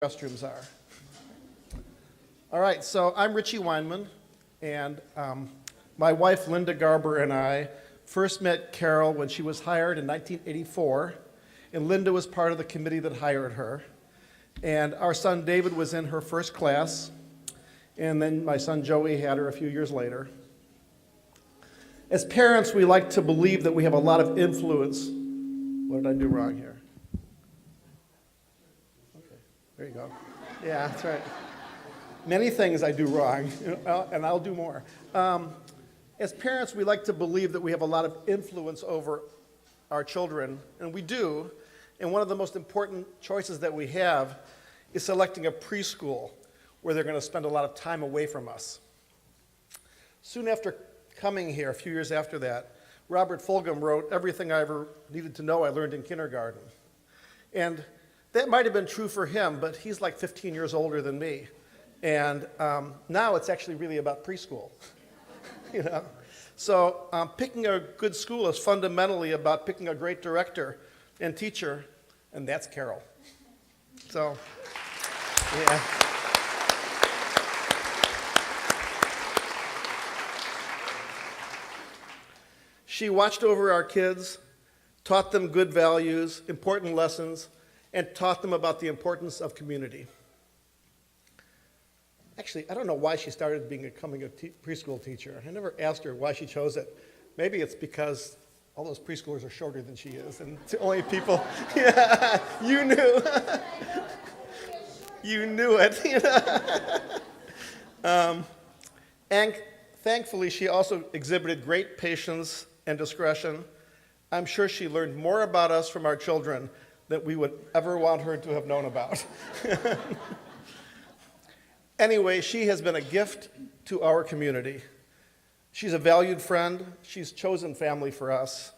restrooms are. All right, so I'm Richie Weinman, and my wife Linda Garber and I first met Carole when she was hired in 1984, and Linda was part of the committee that hired her. And our son David was in her first class, and then my son Joey had her a few years later. As parents, we like to believe that we have a lot of influence. What did I do wrong here? There you go. Yeah, that's right. Many things I do wrong, and I'll do more. As parents, we like to believe that we have a lot of influence over our children, and we do. And one of the most important choices that we have is selecting a preschool where they're going to spend a lot of time away from us. Soon after coming here, a few years after that, Robert Fulgham wrote, "Everything I ever needed to know I learned in kindergarten." And that might have been true for him, but he's like 15 years older than me. And now it's actually really about preschool. you know. So picking a good school is fundamentally about picking a great director and teacher, and that's Carole. So, yeah. She watched over our kids, taught them good values, important lessons, and taught them about the importance of community. Actually, I don't know why she started becoming a preschool teacher. I never asked her why she chose it. Maybe it's because all those preschoolers are shorter than she is, and it's the only people, yeah, you knew. You knew it. And thankfully, she also exhibited great patience and discretion. I'm sure she learned more about us from our children that we would ever want her to have known about. Anyway, she has been a gift to our community. She's a valued friend. She's chosen family for us.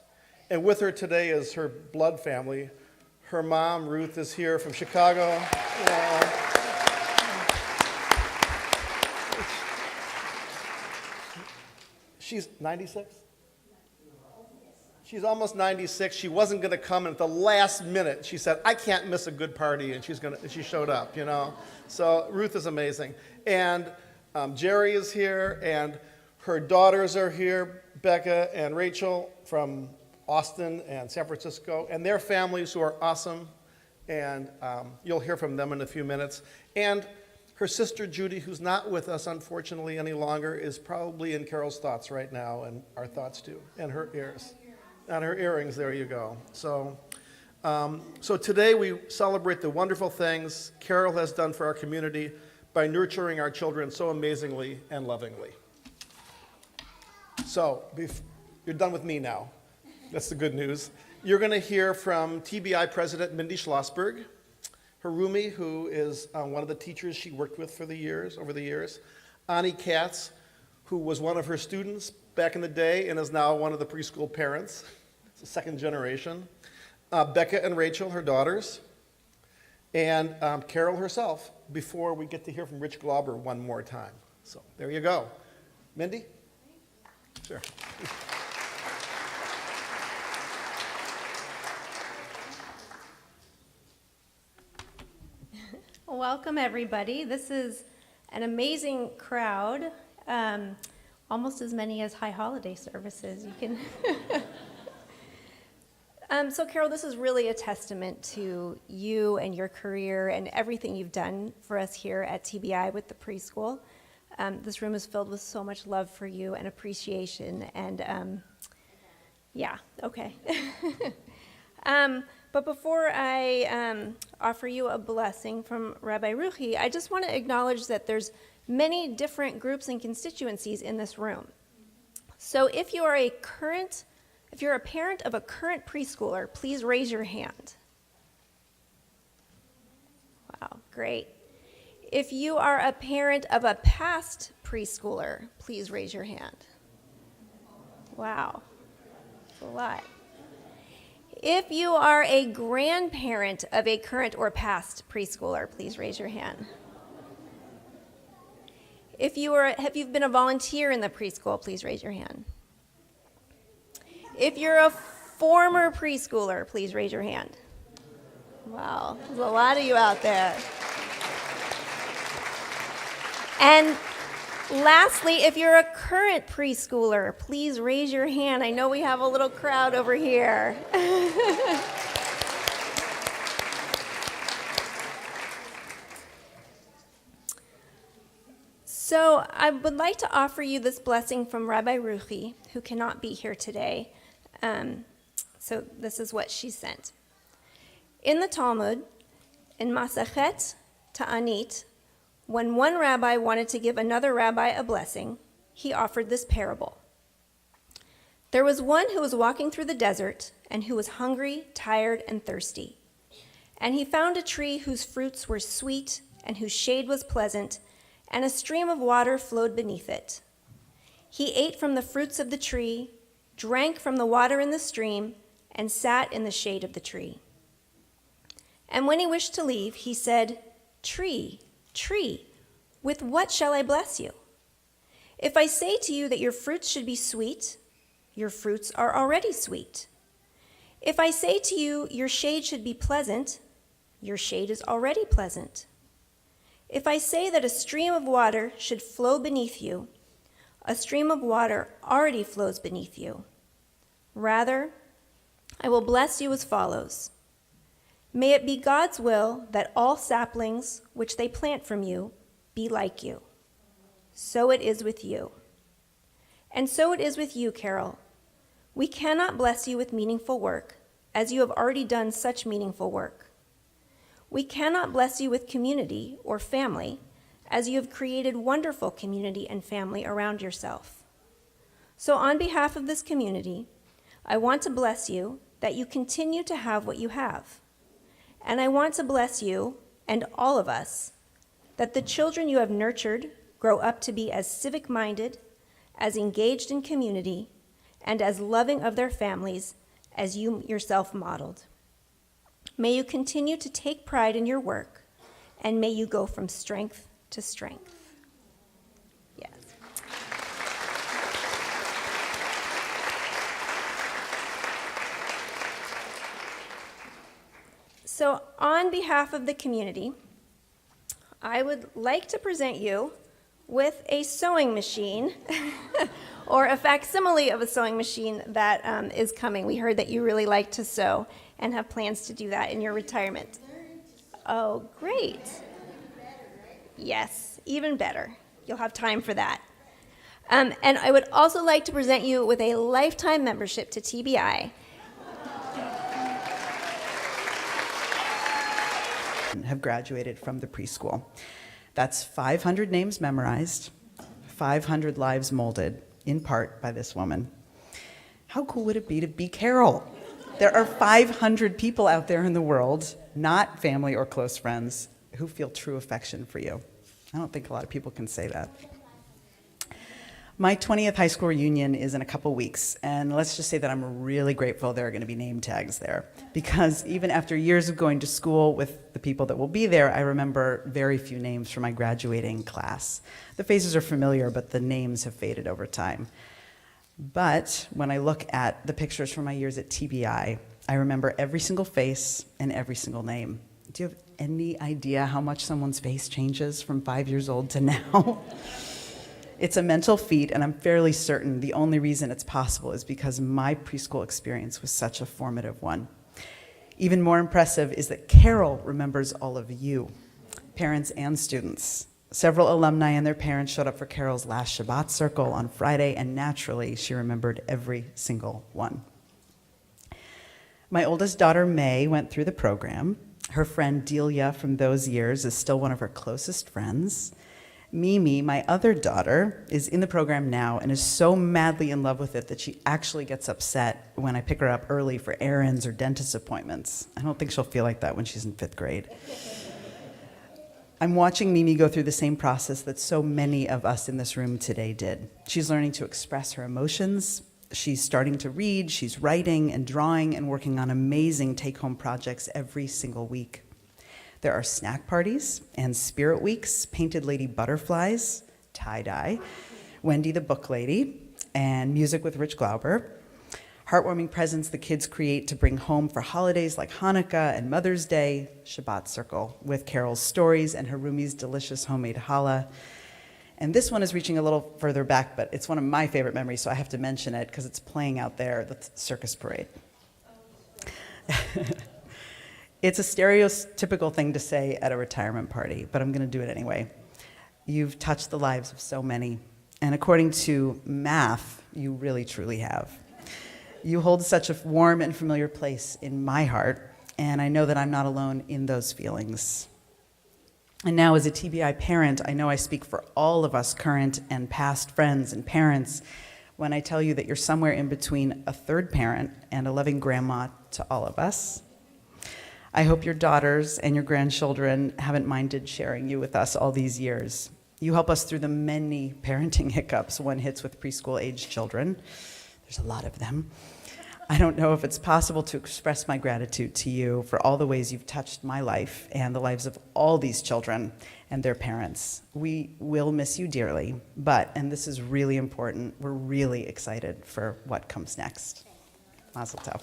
And with her today is her blood family. Her mom, Ruth, is here from Chicago. She's 96? She's almost 96. She wasn't going to come, and at the last minute, she said, "I can't miss a good party," and she showed up, you know. So Ruth is amazing. And Jerry is here, and her daughters are here, Becca and Rachel from Austin and San Francisco, and their families who are awesome, and you'll hear from them in a few minutes. And her sister Judy, who's not with us, unfortunately, any longer, is probably in Carole's thoughts right now, and our thoughts too, and her ears. On her earrings, there you go. So today we celebrate the wonderful things Carole has done for our community by nurturing our children so amazingly and lovingly. So you're done with me now. That's the good news. You're going to hear from TBI President Mindy Schlossberg, her roomie, who is one of the teachers she worked with over the years, Ani Katz, who was one of her students back in the day and is now one of the preschool parents. It's the second generation. Becca and Rachel, her daughters, and Carole herself, before we get to hear from Rich Glauber one more time. So there you go. Mindy? Sure. Welcome, everybody. This is an amazing crowd. Almost as many as high holiday services. You can. So Carole, this is really a testament to you and your career and everything you've done for us here at TBI with the preschool. This room is filled with so much love for you and appreciation. And yeah, okay. But before I offer you a blessing from Rabbi Ruchi, I just want to acknowledge that there's many different groups and constituencies in this room. So if you're a parent of a current preschooler, please raise your hand. Wow, great. If you are a parent of a past preschooler, please raise your hand. Wow, that's a lot. If you are a grandparent of a current or past preschooler, please raise your hand. If you've been a volunteer in the preschool, please raise your hand. If you're a former preschooler, please raise your hand. Wow, there's a lot of you out there. And lastly, if you're a current preschooler, please raise your hand. I know we have a little crowd over here. So I would like to offer you this blessing from Rabbi Ruchi, who cannot be here today. So this is what she sent. In the Talmud, in Masachet Ta'anit, when one rabbi wanted to give another rabbi a blessing, he offered this parable. There was one who was walking through the desert and who was hungry, tired, and thirsty. And he found a tree whose fruits were sweet and whose shade was pleasant, and a stream of water flowed beneath it. He ate from the fruits of the tree, drank from the water in the stream, and sat in the shade of the tree. And when he wished to leave, he said, "Tree, tree, with what shall I bless you? If I say to you that your fruits should be sweet, your fruits are already sweet. If I say to you your shade should be pleasant, your shade is already pleasant. If I say that a stream of water should flow beneath you, a stream of water already flows beneath you. Rather, I will bless you as follows. May it be God's will that all saplings which they plant from you be like you. So it is with you. And so it is with you, Carole. We cannot bless you with meaningful work, as you have already done such meaningful work. We cannot bless you with community or family, as you have created wonderful community and family around yourself. So on behalf of this community, I want to bless you that you continue to have what you have. And I want to bless you, and all of us, that the children you have nurtured grow up to be as civic-minded, as engaged in community, and as loving of their families as you yourself modeled. May you continue to take pride in your work, and may you go from strength to strength. Yes. So on behalf of the community, I would like to present you with a sewing machine or a facsimile of a sewing machine that is coming. We heard that you really like to sew and have plans to do that in your retirement. Oh, great. Yes, even better. You'll have time for that. And I would also like to present you with a lifetime membership to TBI. Have graduated from the preschool. That's 500 names memorized, 500 lives molded, in part by this woman. How cool would it be to be Carole? There are 500 people out there in the world, not family or close friends, who feel true affection for you. I don't think a lot of people can say that. My 20th high school reunion is in a couple weeks, and let's just say that I'm really grateful there are going to be name tags there, because even after years of going to school with the people that will be there, I remember very few names from my graduating class. The faces are familiar, but the names have faded over time. But when I look at the pictures from my years at TBI, I remember every single face and every single name. Do you have any idea how much someone's face changes from 5 years old to now? It's a mental feat, and I'm fairly certain the only reason it's possible is because my preschool experience was such a formative one. Even more impressive is that Carole remembers all of you, parents and students. Several alumni and their parents showed up for Carole's last Shabbat circle on Friday, and naturally, she remembered every single one. My oldest daughter, May, went through the program. Her friend Delia from those years is still one of her closest friends. Mimi, my other daughter, is in the program now and is so madly in love with it that she actually gets upset when I pick her up early for errands or dentist appointments. I don't think she'll feel like that when she's in 5th grade. I'm watching Mimi go through the same process that so many of us in this room today did. She's learning to express her emotions. She's starting to read. She's writing and drawing and working on amazing take-home projects every single week. There are snack parties and spirit weeks, painted lady butterflies, tie-dye, Wendy the book lady, and music with Rich Glauber. Heartwarming presents the kids create to bring home for holidays like Hanukkah and Mother's Day, Shabbat circle with Carole's stories and Harumi's delicious homemade challah. And this one is reaching a little further back, but it's one of my favorite memories, so I have to mention it because it's playing out there, the circus parade. It's a stereotypical thing to say at a retirement party, but I'm going to do it anyway. You've touched the lives of so many, and according to math, you really truly have. You hold such a warm and familiar place in my heart, and I know that I'm not alone in those feelings. And now as a TBI parent, I know I speak for all of us current and past friends and parents when I tell you that you're somewhere in between a third parent and a loving grandma to all of us. I hope your daughters and your grandchildren haven't minded sharing you with us all these years. You help us through the many parenting hiccups one hits with preschool-aged children. There's a lot of them. I don't know if it's possible to express my gratitude to you for all the ways you've touched my life and the lives of all these children and their parents. We will miss you dearly, but, and this is really important, we're really excited for what comes next. Mazel tov.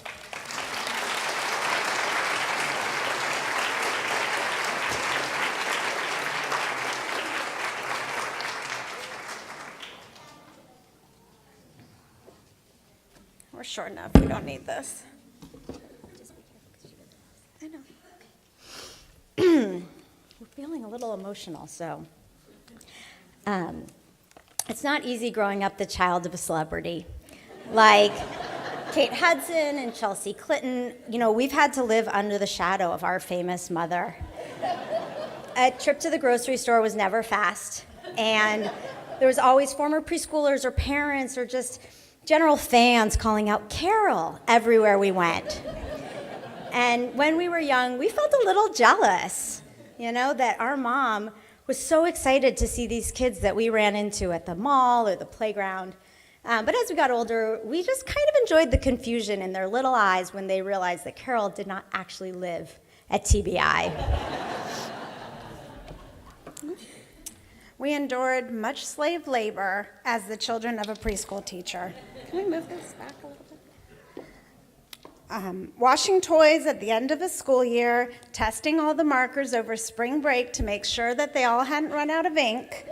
We're short enough, we don't need this. I know. We're feeling a little emotional, so. It's not easy growing up the child of a celebrity. Like Kate Hudson and Chelsea Clinton, you know, we've had to live under the shadow of our famous mother. A trip to the grocery store was never fast, and there was always former preschoolers or parents or just general fans calling out Carole everywhere we went. And when we were young, we felt a little jealous, you know, that our mom was so excited to see these kids that we ran into at the mall or the playground. But as we got older, we just kind of enjoyed the confusion in their little eyes when they realized that Carole did not actually live at TBI. We endured much slave labor as the children of a preschool teacher. Can we move this back a little bit? Washing toys at the end of a school year, testing all the markers over spring break to make sure that they all hadn't run out of ink.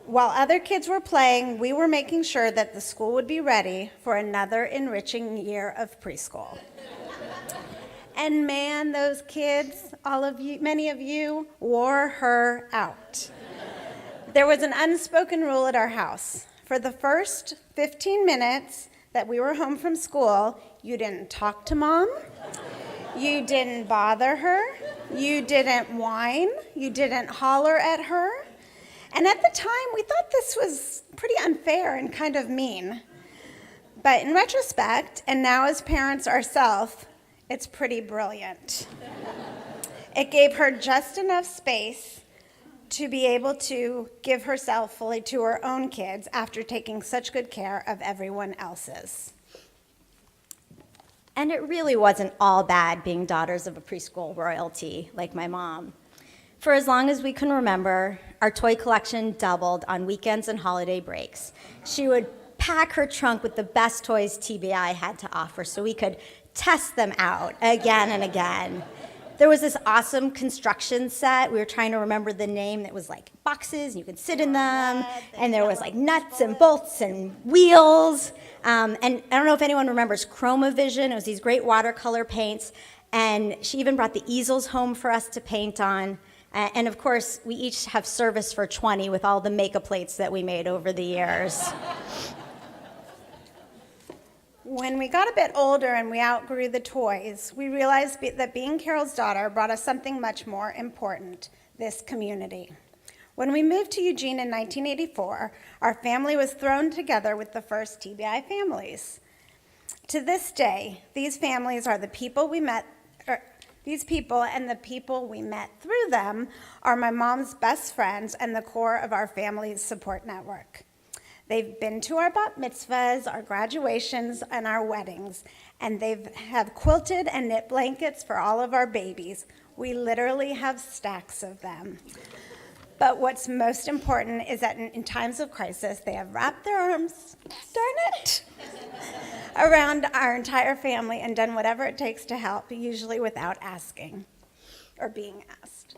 While other kids were playing, we were making sure that the school would be ready for another enriching year of preschool. And man, those kids, all of you, many of you, wore her out. There was an unspoken rule at our house. For the first 15 minutes that we were home from school, you didn't talk to mom, you didn't bother her, you didn't whine, you didn't holler at her. And at the time, we thought this was pretty unfair and kind of mean. But in retrospect, and now as parents ourselves, it's pretty brilliant. It gave her just enough space to be able to give herself fully to her own kids after taking such good care of everyone else's. And it really wasn't all bad being daughters of a preschool royalty like my mom. For as long as we can remember, our toy collection doubled on weekends and holiday breaks. She would pack her trunk with the best toys TBI had to offer so we could test them out again and again. There was this awesome construction set. We were trying to remember the name that was like boxes, and you could sit in them, and there was like nuts and bolts and wheels. And I don't know if anyone remembers Chromavision. It was these great watercolor paints, and she even brought the easels home for us to paint on. And of course, we each have service for 20 with all the makeup plates that we made over the years. When we got a bit older and we outgrew the toys, we realized that being Carole's daughter brought us something much more important, this community. When we moved to Eugene in 1984, our family was thrown together with the first TBI families. To this day, these families are the people we met, these people and the people we met through them are my mom's best friends and the core of our family's support network. They've been to our bat mitzvahs, our graduations, and our weddings, and they have quilted and knit blankets for all of our babies. We literally have stacks of them. But what's most important is that in times of crisis, they have wrapped their arms, darn it, around our entire family and done whatever it takes to help, usually without asking or being asked.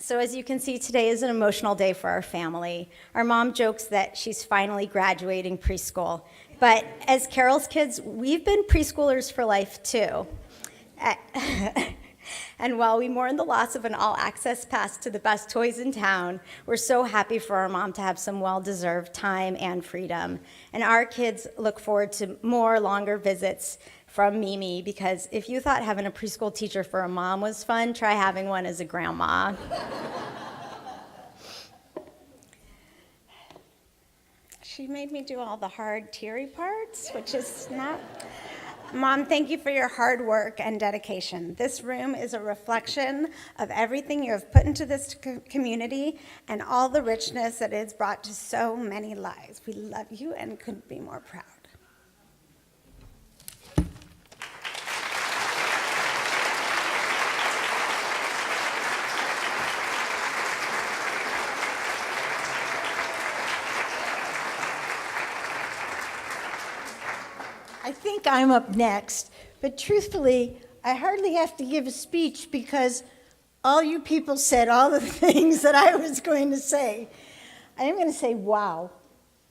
So as you can see, today is an emotional day for our family. Our mom jokes that she's finally graduating preschool. But as Carole's kids, we've been preschoolers for life too. And while we mourn the loss of an all-access pass to the best toys in town, we're so happy for our mom to have some well-deserved time and freedom. And our kids look forward to more longer visits from Mimi, because if you thought having a preschool teacher for a mom was fun, try having one as a grandma. She made me do all the hard, teary parts, which is not... Mom, thank you for your hard work and dedication. This room is a reflection of everything you have put into this community and all the richness that it has brought to so many lives. We love you and couldn't be more proud. I think I'm up next, but truthfully, I hardly have to give a speech because all you people said all the things that I was going to say. I am going to say, wow,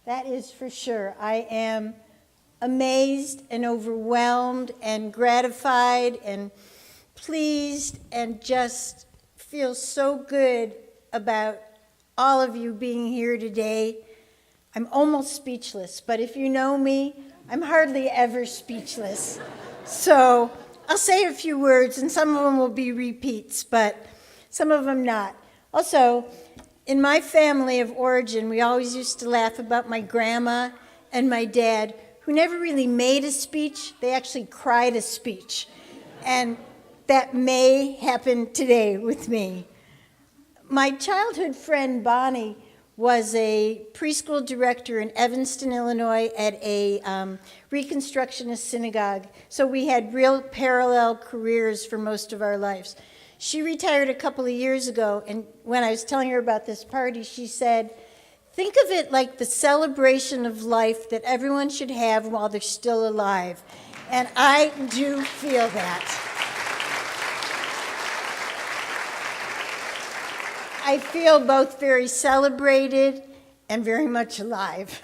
that is for sure. I am amazed and overwhelmed and gratified and pleased and just feel so good about all of you being here today. I'm almost speechless, but if you know me, I'm hardly ever speechless. So I'll say a few words, and some of them will be repeats, but some of them not. Also, in my family of origin, we always used to laugh about my grandma and my dad, who never really made a speech. They actually cried a speech. And that may happen today with me. My childhood friend, Bonnie, was a preschool director in Evanston, Illinois at a Reconstructionist synagogue. So we had real parallel careers for most of our lives. She retired a couple of years ago, and when I was telling her about this party, she said, think of it like the celebration of life that everyone should have while they're still alive. And I do feel that. I feel both very celebrated and very much alive.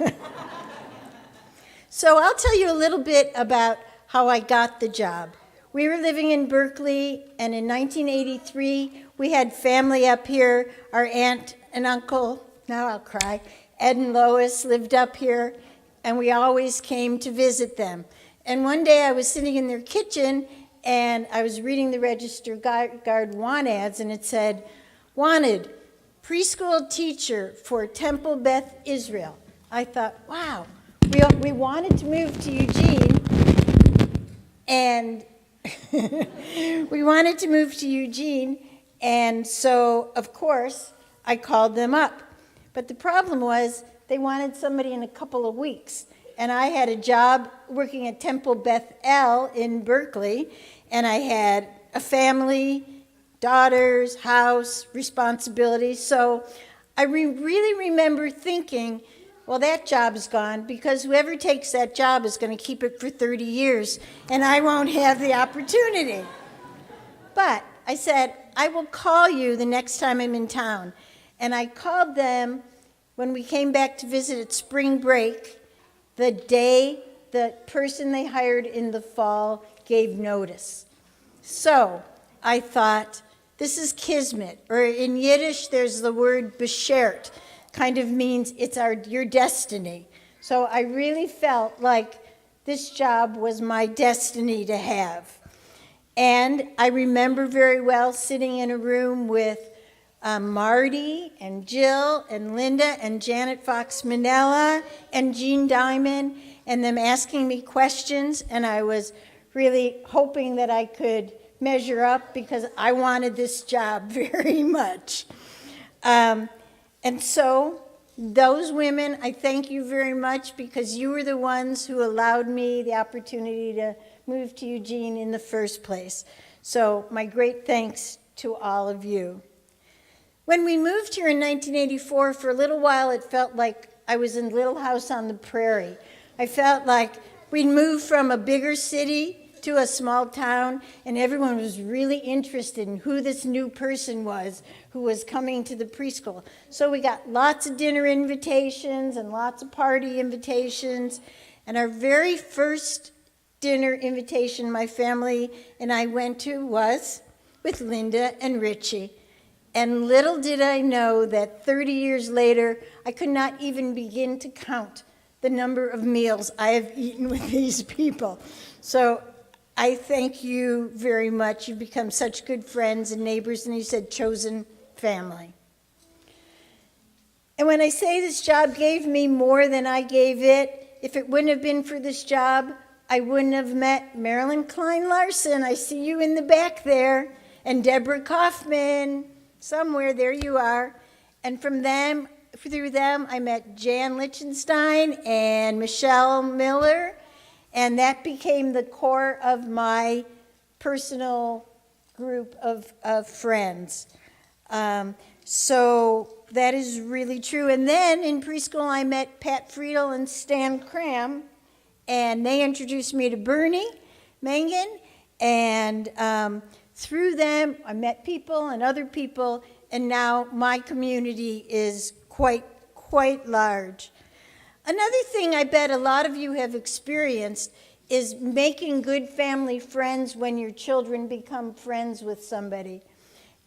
So I'll tell you a little bit about how I got the job. We were living in Berkeley, and in 1983, we had family up here. Our aunt and uncle, now I'll cry, Ed and Lois lived up here, and we always came to visit them. And one day I was sitting in their kitchen, and I was reading the Register Guard want ads, and it said, wanted, preschool teacher for Temple Beth Israel. I thought, wow, we wanted to move to Eugene, and and so, of course, I called them up. But the problem was they wanted somebody in a couple of weeks, and I had a job working at Temple Beth El in Berkeley, and I had a family, daughters, house, responsibilities. So I really remember thinking, well, that job is gone because whoever takes that job is going to keep it for 30 years, and I won't have the opportunity. But I said, I will call you the next time I'm in town. And I called them when we came back to visit at spring break, the day the person they hired in the fall gave notice. So I thought, this is kismet, or in Yiddish, there's the word beshert, kind of means it's your destiny. So I really felt like this job was my destiny to have. And I remember very well sitting in a room with Marty and Jill and Linda and Janet Fox Manella and Jean Diamond, and them asking me questions, and I was really hoping that I could measure up because I wanted this job very much. And so those women, I thank you very much because you were the ones who allowed me the opportunity to move to Eugene in the first place. So my great thanks to all of you. When we moved here in 1984, for a little while it felt like I was in Little House on the Prairie. I felt like we'd moved from a bigger city to a small town, and everyone was really interested in who this new person was who was coming to the preschool. So we got lots of dinner invitations and lots of party invitations. And our very first dinner invitation my family and I went to was with Linda and Richie. And little did I know that 30 years later, I could not even begin to count the number of meals I have eaten with these people. So I thank you very much. You've become such good friends and neighbors, and you said chosen family. And when I say this job gave me more than I gave it, if it wouldn't have been for this job, I wouldn't have met Marilyn Klein Larson. I see you in the back there, and Deborah Kaufman, somewhere, there you are. And through them, I met Jan Lichtenstein and Michelle Miller, and that became the core of my personal group of friends. So that is really true. And then in preschool, I met Pat Friedel and Stan Cram, and they introduced me to Bernie Mangan, and through them, I met people and other people, and now my community is quite large. Another thing I bet a lot of you have experienced is making good family friends when your children become friends with somebody.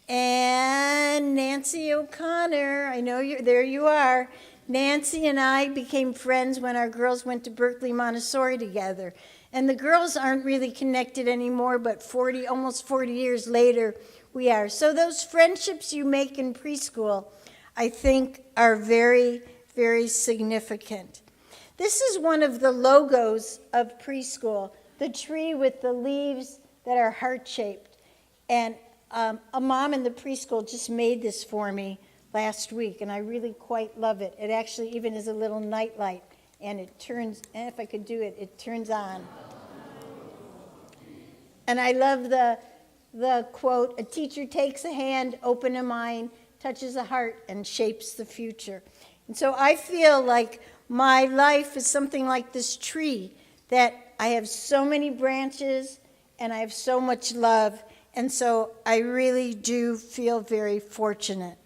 And Nancy O'Connor, I know there you are. Nancy and I became friends when our girls went to Berkeley Montessori together. And the girls aren't really connected anymore, but almost 40 years later, we are. So those friendships you make in preschool, I think, are very, very significant. This is one of the logos of preschool, the tree with the leaves that are heart-shaped. And a mom in the preschool just made this for me last week, and I really quite love it. It actually even is a little nightlight, and it turns, and if I could do it, it turns on. And I love the quote, "A teacher takes a hand, opens a mind, touches a heart, and shapes the future." And so I feel like my life is something like this tree, that I have so many branches, and I have so much love, and so I really do feel very fortunate.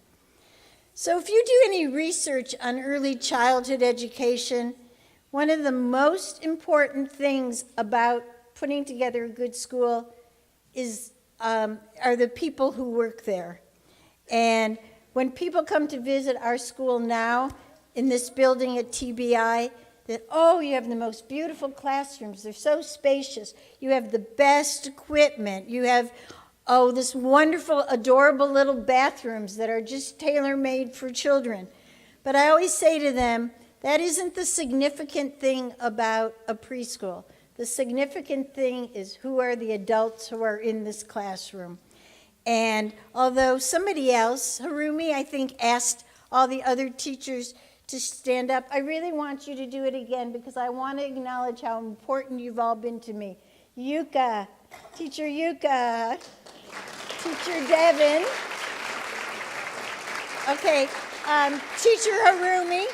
So if you do any research on early childhood education, one of the most important things about putting together a good school are the people who work there. And when people come to visit our school now, in this building at TBI, that, oh, you have the most beautiful classrooms. They're so spacious. You have the best equipment. You have, this wonderful, adorable little bathrooms that are just tailor-made for children. But I always say to them, that isn't the significant thing about a preschool. The significant thing is who are the adults who are in this classroom. And although somebody else, Harumi, I think, asked all the other teachers to stand up, I really want you to do it again because I want to acknowledge how important you've all been to me. Yuka, Teacher Yuka, Teacher Devin. Okay, Teacher Harumi.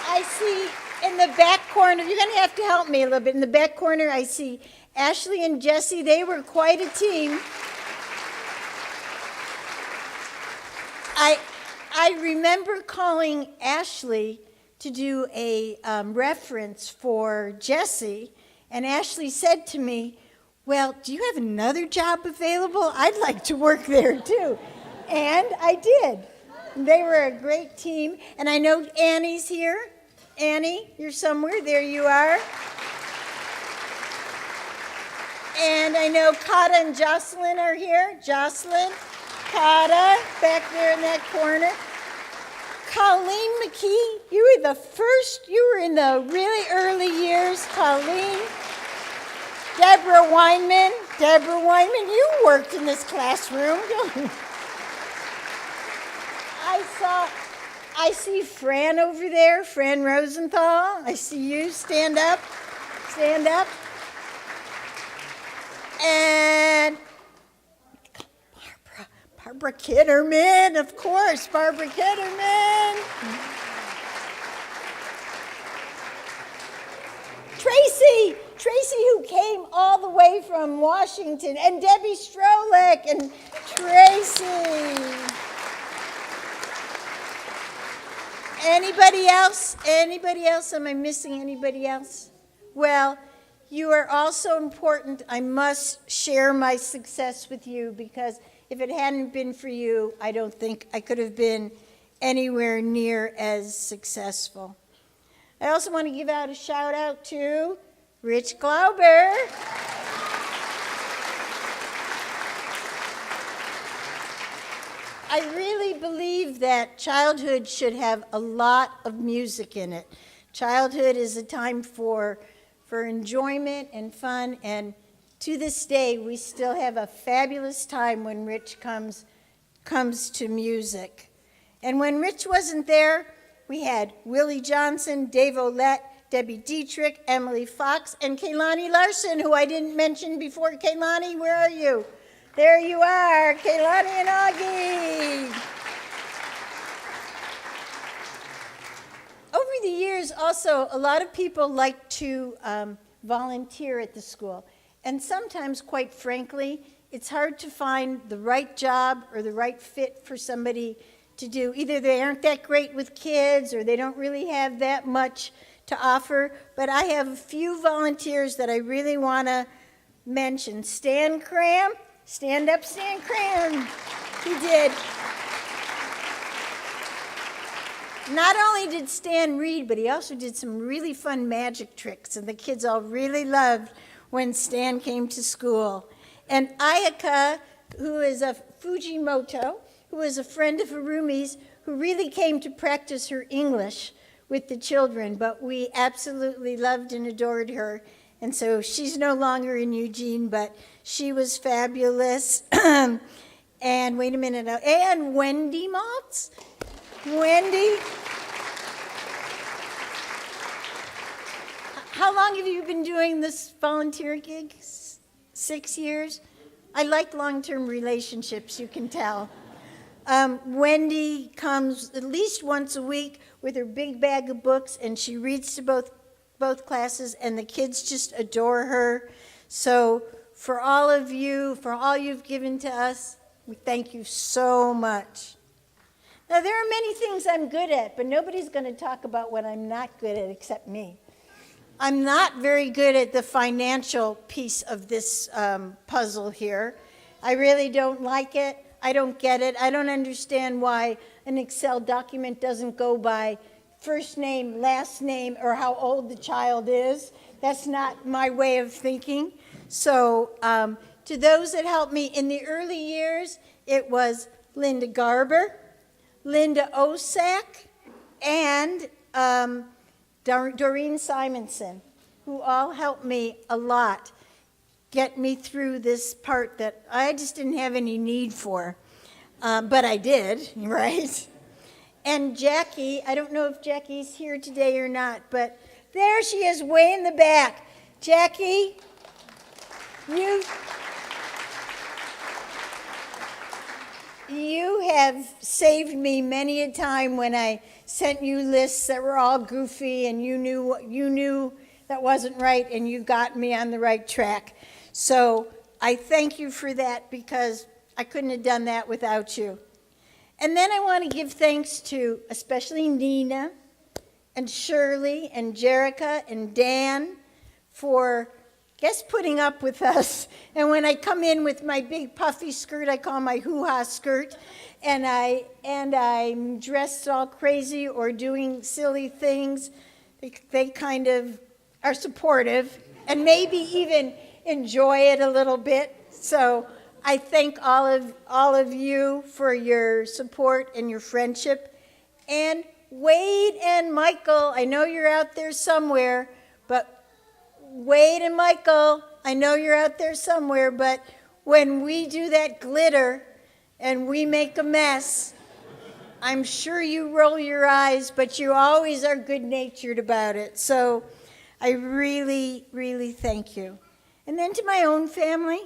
I see in the back corner, you're going to have to help me a little bit. In the back corner, I see Ashley and Jesse. They were quite a team. I remember calling Ashley to do a reference for Jesse, and Ashley said to me, well, do you have another job available? I'd like to work there too. And I did. They were a great team, and I know Annie's here. Annie, you're somewhere. There you are. And I know Kata and Jocelyn are here. Jocelyn, Kata, back there in that corner. Colleen McKee, you were in the really early years. Colleen. Deborah Weinman, you worked in this classroom. I see Fran over there, Fran Rosenthal. I see you. Stand up. And Barbara Kitterman, of course, Barbara Kitterman. Tracy, Tracy, who came all the way from Washington, and Debbie Strolick, and Tracy. Anybody else? Anybody else? Am I missing anybody else? Well, you are all so important. I must share my success with you, because if it hadn't been for you, I don't think I could have been anywhere near as successful. I also want to give out a shout out to Rich Glauber. I really believe that childhood should have a lot of music in it. Childhood is a time for enjoyment and fun, and to this day, we still have a fabulous time when Rich comes to music. And when Rich wasn't there, we had Willie Johnson, Dave Olette, Debbie Dietrich, Emily Fox, and Kaylani Larson, who I didn't mention before. Kaylani, where are you? There you are, Kaylani and Augie. Over the years, also, a lot of people like to volunteer at the school. And sometimes, quite frankly, it's hard to find the right job or the right fit for somebody to do. Either they aren't that great with kids, or they don't really have that much to offer. But I have a few volunteers that I really want to mention. Stan Cram. Stand up, Stan Cram. He did. Not only did Stan read, but he also did some really fun magic tricks, and the kids all really loved when Stan came to school. And Ayaka, who is a Fujimoto, who is a friend of Harumi's, who really came to practice her English with the children, but we absolutely loved and adored her. And so she's no longer in Eugene, but she was fabulous. And wait a minute, and Wendy Maltz. Wendy. How long have you been doing this volunteer gig? 6 years? I like long-term relationships, you can tell. Wendy comes at least once a week with her big bag of books, and she reads to both classes, and the kids just adore her. So for all of you, for all you've given to us, we thank you so much. Now, there are many things I'm good at, but nobody's going to talk about what I'm not good at except me. I'm not very good at the financial piece of this puzzle here. I really don't like it. I don't get it. I don't understand why an Excel document doesn't go by first name, last name, or how old the child is. That's not my way of thinking. So to those that helped me in the early years, it was Linda Garber, Linda Osak, and Doreen Simonson, who all helped me a lot get me through this part that I just didn't have any need for, but I did, right? And Jackie, I don't know if Jackie's here today or not, but there she is way in the back. Jackie, you have saved me many a time when I sent you lists that were all goofy, and you knew that wasn't right, and you got me on the right track. So I thank you for that, because I couldn't have done that without you. And then I want to give thanks to especially Nina and Shirley and Jerica and Dan for putting up with us. And when I come in with my big puffy skirt, I call my hoo-ha skirt, and I'm dressed all crazy or doing silly things, they kind of are supportive and maybe even enjoy it a little bit. So I thank all of you for your support and your friendship. And Wade and Michael, I know you're out there somewhere, but Wade and Michael, I know you're out there somewhere, but when we do that glitter and we make a mess, I'm sure you roll your eyes, but you always are good-natured about it. So I really, really thank you. And then to my own family,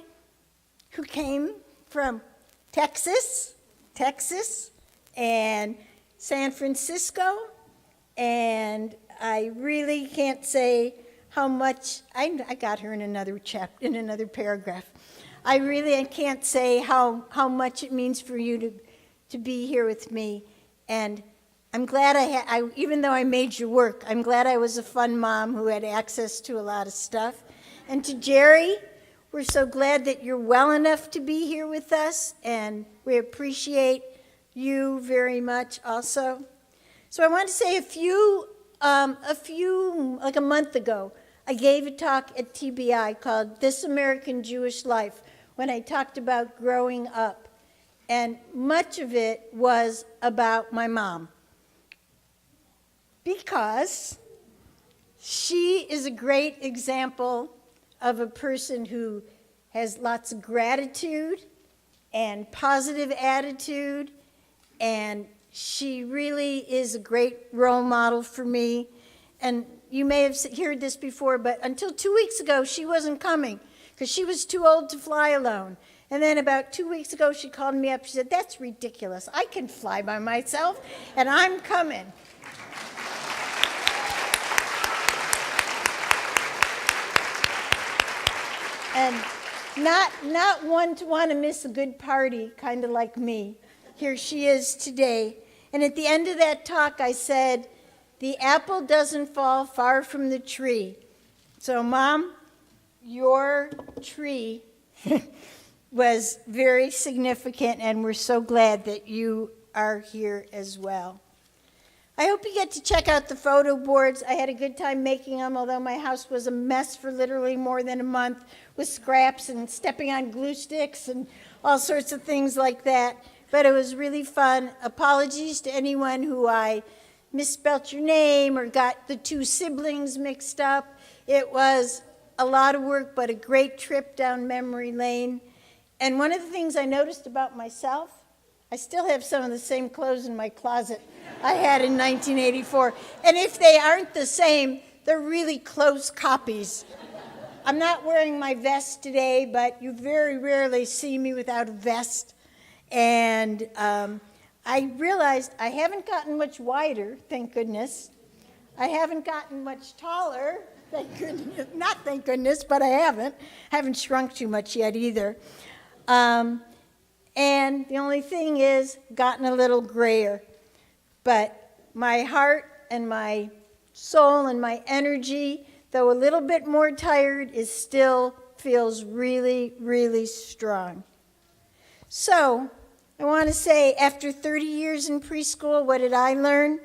who came from Texas, and San Francisco, and I really can't say how much, I got her in another in another paragraph. I can't say how much it means for you to be here with me. And I'm glad even though I made you work, I'm glad I was a fun mom who had access to a lot of stuff. And to Jerry, we're so glad that you're well enough to be here with us, and we appreciate you very much also. So I want to say like a month ago, I gave a talk at TBI called This American Jewish Life, when I talked about growing up. And much of it was about my mom, because she is a great example of a person who has lots of gratitude and positive attitude, and she really is a great role model for me. And you may have heard this before, but until 2 weeks ago, she wasn't coming because she was too old to fly alone. And then about 2 weeks ago, she called me up. She said, "That's ridiculous. I can fly by myself, and I'm coming." And not one to want to miss a good party, kind of like me. Here she is today. And at the end of that talk, I said, "The apple doesn't fall far from the tree." So, Mom, your tree was very significant, and we're so glad that you are here as well. I hope you get to check out the photo boards. I had a good time making them, although my house was a mess for literally more than a month, with scraps and stepping on glue sticks and all sorts of things like that. But it was really fun. Apologies to anyone who I misspelt your name or got the two siblings mixed up. It was a lot of work, but a great trip down memory lane. And one of the things I noticed about myself, I still have some of the same clothes in my closet I had in 1984. And if they aren't the same, they're really close copies. I'm not wearing my vest today, but you very rarely see me without a vest. And I realized I haven't gotten much wider, thank goodness. I haven't gotten much taller, thank goodness. Not thank goodness, but I haven't. I haven't shrunk too much yet either. And the only thing is, gotten a little grayer. But my heart and my soul and my energy, though a little bit more tired, still feels really, really strong. So I want to say, after 30 years in preschool, what did I learn?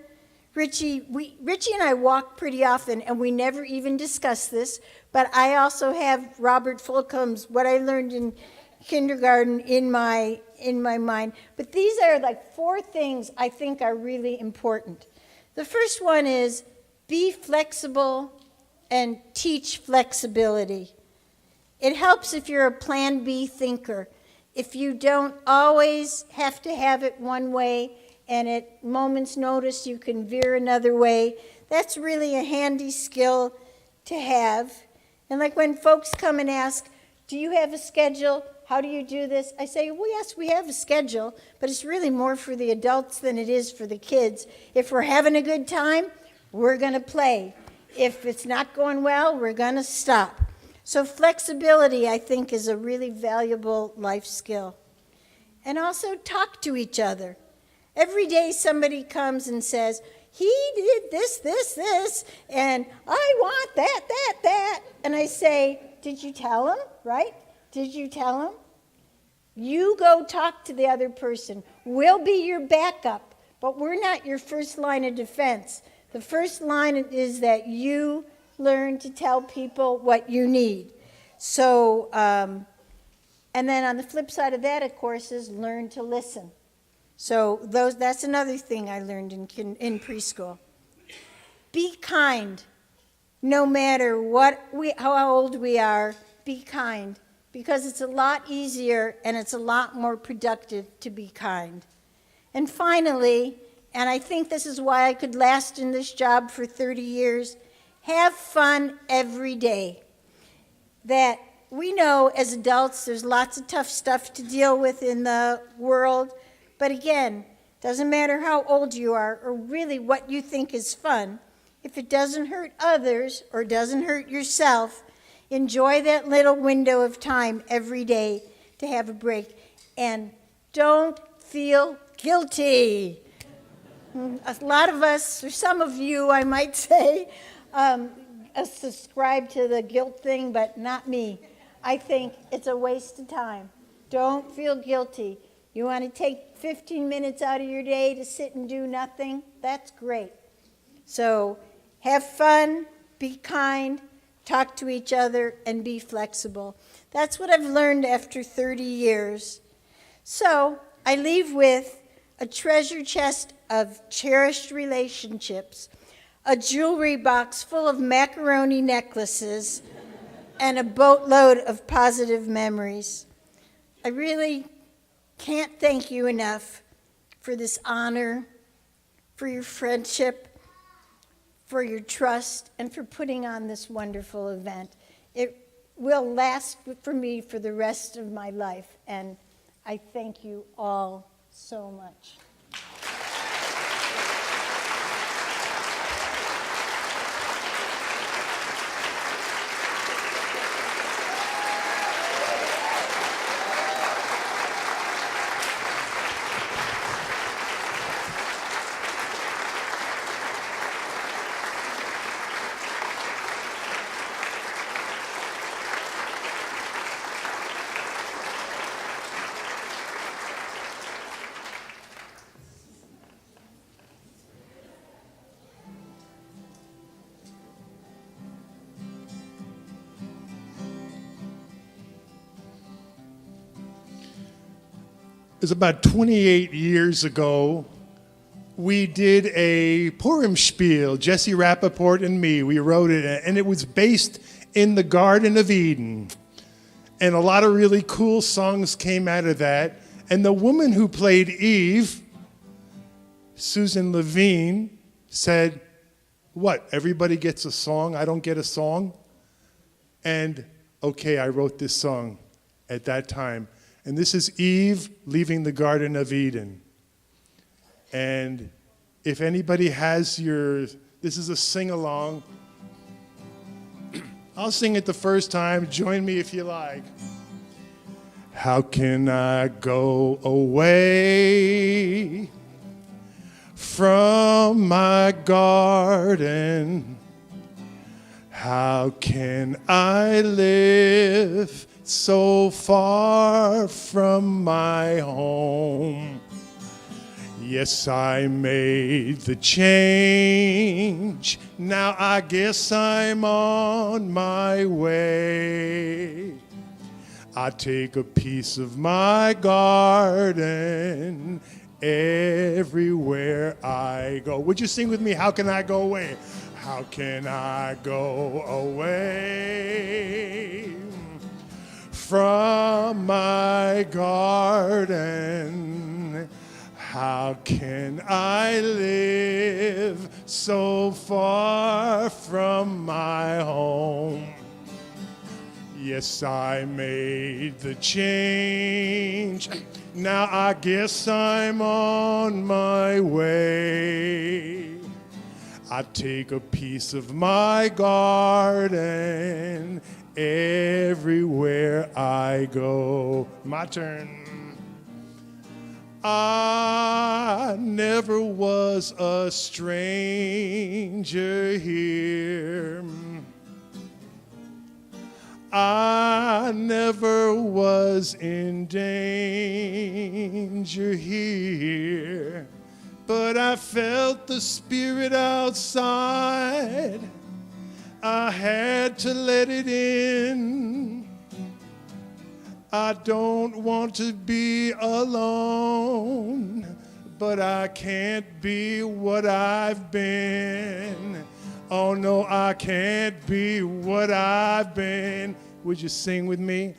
Richie and I walk pretty often, and we never even discuss this, but I also have Robert Fulcom's What I Learned in Kindergarten in my mind. But these are like 4 things I think are really important. The first one is be flexible and teach flexibility. It helps if you're a plan B thinker. If you don't always have to have it one way, and at moment's notice you can veer another way, that's really a handy skill to have. And like when folks come and ask, "Do you have a schedule? How do you do this?" I say, well, yes, we have a schedule, but it's really more for the adults than it is for the kids. If we're having a good time, we're going to play. If it's not going well, we're going to stop. So flexibility, I think, is a really valuable life skill. And also talk to each other. Every day somebody comes and says, "He did this, and I want that. And I say, "Did you tell him, right? Did you tell him?" You go talk to the other person. We'll be your backup, but we're not your first line of defense. The first line is that you learn to tell people what you need. So, and then on the flip side of that, of course, is learn to listen. So that's another thing I learned in preschool. Be kind. No matter how old we are, be kind. Because it's a lot easier and it's a lot more productive to be kind. And finally, and I think this is why I could last in this job for 30 years, have fun every day. That we know as adults there's lots of tough stuff to deal with in the world, but again, doesn't matter how old you are or really what you think is fun, If it doesn't hurt others or doesn't hurt yourself, enjoy that little window of time every day to have a break. And don't feel guilty. A lot of us, or some of you, I might say, subscribe to the guilt thing, but not me. I think it's a waste of time. Don't feel guilty. You want to take 15 minutes out of your day to sit and do nothing? That's great. So have fun, be kind, talk to each other, and be flexible. That's what I've learned after 30 years. So I leave with a treasure chest of cherished relationships, a jewelry box full of macaroni necklaces, and a boatload of positive memories. I really can't thank you enough for this honor, for your friendship, for your trust, and for putting on this wonderful event. It will last for me for the rest of my life, and I thank you all so much. It was about 28 years ago. We did a Purim spiel, Jesse Rappaport and me. We wrote it, and it was based in the Garden of Eden. And a lot of really cool songs came out of that. And the woman who played Eve, Susan Levine, said, "What, everybody gets a song? I don't get a song?" And okay, I wrote this song at that time. And this is Eve leaving the Garden of Eden. And if anybody has this is a sing-along. I'll sing it the first time. Join me if you like. How can I go away from my garden? How can I live so far from my home? Yes, I made the change. Now I guess I'm on my way. I take a piece of my garden everywhere I go. Would you sing with me? How can I go away? How can I go away from my garden? How can I live so far from my home? Yes, I made the change. Now I guess I'm on my way. I take a piece of my garden everywhere I go. My turn. I never was a stranger here. I never was in danger here. But I felt the spirit outside. I had to let it in. I don't want to be alone, but I can't be what I've been. Oh no, I can't be what I've been. Would you sing with me?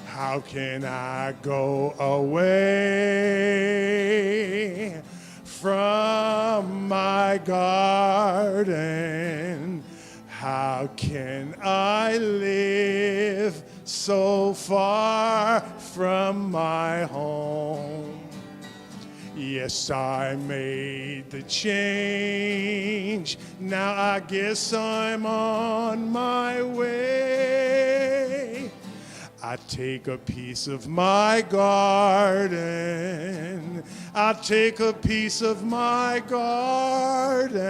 How can I go away from my garden? How can I live so far from my home? Yes, I made the change. Now I guess I'm on my way. I take a piece of my garden. I take a piece of my garden.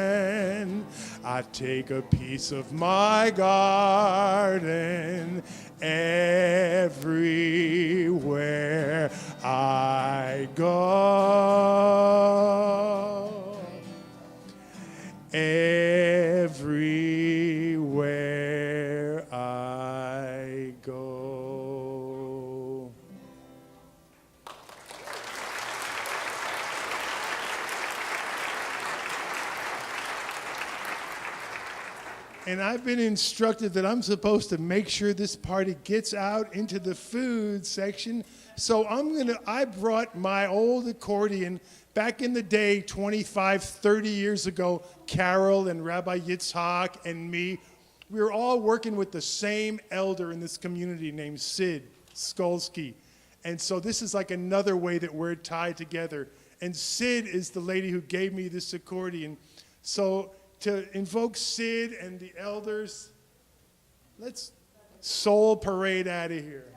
I take a piece of my garden everywhere I go. Everywhere I go. And I've been instructed that I'm supposed to make sure this party gets out into the food section. So I brought my old accordion. Back in the day, 25, 30 years ago, Carole and Rabbi Yitzhak and me, we were all working with the same elder in this community named Sid Skolsky. And so this is like another way that we're tied together. And Sid is the lady who gave me this accordion. So to invoke Sid and the elders, let's soul parade out of here.